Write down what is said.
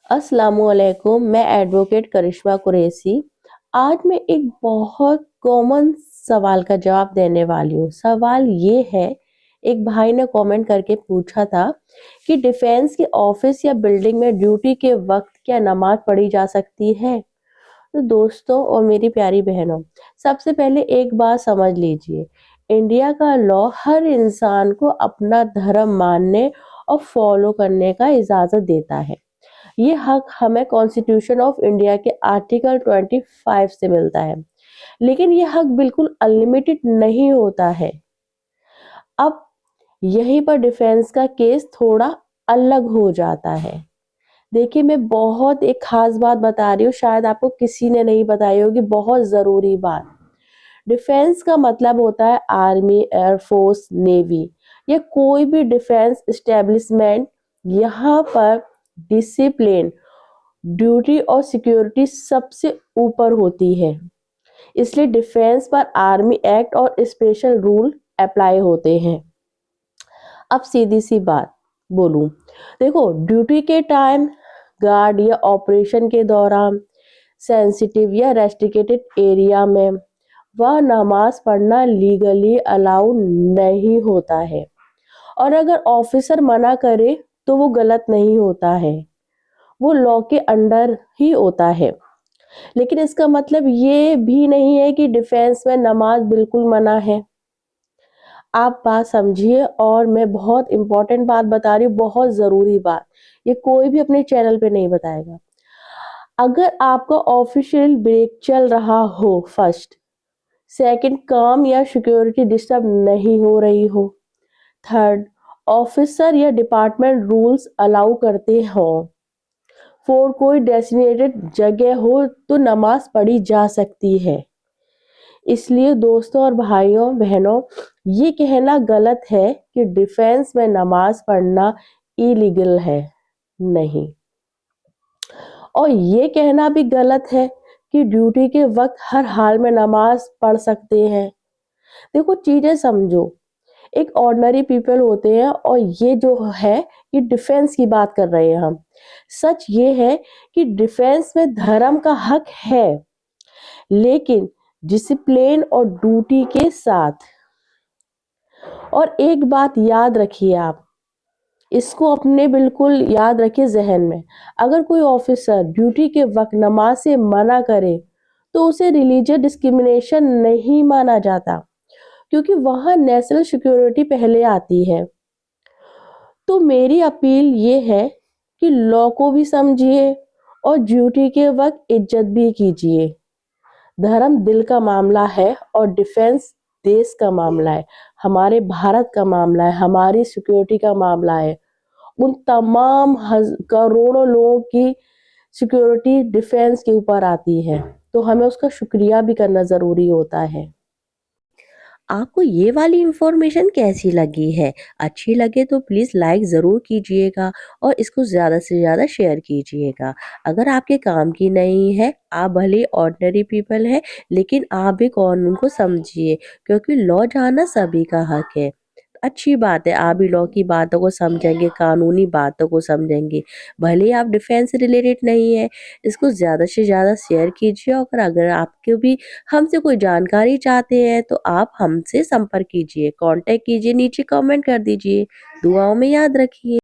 अस्सलाम वालेकुम। मैं एडवोकेट करिश्मा कुरैशी। आज मैं एक बहुत कॉमन सवाल का जवाब देने वाली हूँ। सवाल ये है, एक भाई ने कमेंट करके पूछा था कि डिफेंस के ऑफिस या बिल्डिंग में ड्यूटी के वक्त क्या नमाज पढ़ी जा सकती है? तो दोस्तों और मेरी प्यारी बहनों, सबसे पहले एक बात समझ लीजिए। इंडिया का लॉ हर इंसान को अपना धर्म मानने और फॉलो करने का इजाजत देता है। ये हक हमें कॉन्स्टिट्यूशन ऑफ इंडिया के आर्टिकल 25 से मिलता है, लेकिन ये हक बिल्कुल अनलिमिटेड नहीं होता है। अब यहीं पर डिफेंस का केस थोड़ा अलग हो जाता है। देखिए, मैं बहुत एक खास बात बता रही हूँ, शायद आपको किसी ने नहीं बताई होगी, बहुत ज़रूरी बात। डिफेंस का मतलब होता है आर्मी, एयरफोर्स, नेवी या कोई भी डिफेंस एस्टेब्लिशमेंट। यहाँ पर डिसिप्लिन, ड्यूटी और सिक्योरिटी सबसे ऊपर होती है। इसलिए डिफेंस पर आर्मी एक्ट और स्पेशल रूल अप्लाई होते हैं। अब सीधी सी बात बोलूं, देखो, ड्यूटी के टाइम, गार्ड या ऑपरेशन के दौरान, सेंसिटिव या रेस्ट्रिक्टेड एरिया में वह नमाज पढ़ना लीगली अलाउ नहीं होता है। और अगर ऑफिसर मना करे तो वो गलत नहीं होता है, वो लॉ के अंडर ही होता है। लेकिन इसका मतलब ये भी नहीं है कि डिफेंस में नमाज बिल्कुल मना है। आप बात समझिए, और मैं बहुत इंपॉर्टेंट बात बता रही हूँ, बहुत ज़रूरी बात। ये कोई भी अपने चैनल पे नहीं बताएगा। अगर आपका ऑफिशियल ब्रेक चल रहा हो, फर्स्ट, सेकंड, काम या सिक्योरिटी डिस्टर्ब नहीं हो रही हो, थर्ड, ऑफिसर या डिपार्टमेंट रूल्स अलाउ करते हो, फोर, कोई डेसिग्नेटेड जगह हो, तो नमाज पढ़ी जा सकती है। इसलिए दोस्तों और भाइयों बहनों, ये कहना गलत है कि डिफेंस में नमाज पढ़ना इलीगल है। नहीं। और ये कहना भी गलत है कि ड्यूटी के वक्त हर हाल में नमाज पढ़ सकते हैं। देखो, चीजें समझो। एक ऑर्डिनरी पीपल होते हैं, और ये जो है, ये डिफेंस की बात कर रहे हैं हम। सच ये है कि डिफेंस में धर्म का हक है, लेकिन डिसिप्लिन और ड्यूटी के साथ। और एक बात याद रखिए, आप इसको अपने बिल्कुल याद रखिए जहन में। अगर कोई ऑफिसर ड्यूटी के वक्त नमाज से मना करे तो उसे रिलीजियस डिस्क्रिमिनेशन नहीं माना जाता, क्योंकि वहां नेशनल सिक्योरिटी पहले आती है। तो मेरी अपील ये है कि लॉ को भी समझिए और ड्यूटी के वक्त इज्जत भी कीजिए। धर्म दिल का मामला है और डिफेंस देश का मामला है, हमारे भारत का मामला है, हमारी सिक्योरिटी का मामला है। उन तमाम करोड़ों लोगों की सिक्योरिटी डिफेंस के ऊपर आती है, तो हमें उसका शुक्रिया भी करना ज़रूरी होता है। आपको ये वाली इंफॉर्मेशन कैसी लगी है? अच्छी लगे तो प्लीज़ लाइक ज़रूर कीजिएगा और इसको ज़्यादा से ज़्यादा शेयर कीजिएगा। अगर आपके काम की नहीं है, आप भले ऑर्डिनरी पीपल हैं, लेकिन आप भी कानून को समझिए, क्योंकि लॉ जानना सभी का हक है। अच्छी बात है, आप भी लॉ की बातों को समझेंगे, कानूनी बातों को समझेंगे। भले ही आप डिफेंस से रिलेटेड नहीं है, इसको ज़्यादा से ज़्यादा शेयर कीजिए, और अगर आपको भी हमसे कोई जानकारी चाहते हैं तो आप हमसे संपर्क कीजिए, कांटेक्ट कीजिए, नीचे कमेंट कर दीजिए। दुआओं में याद रखिए।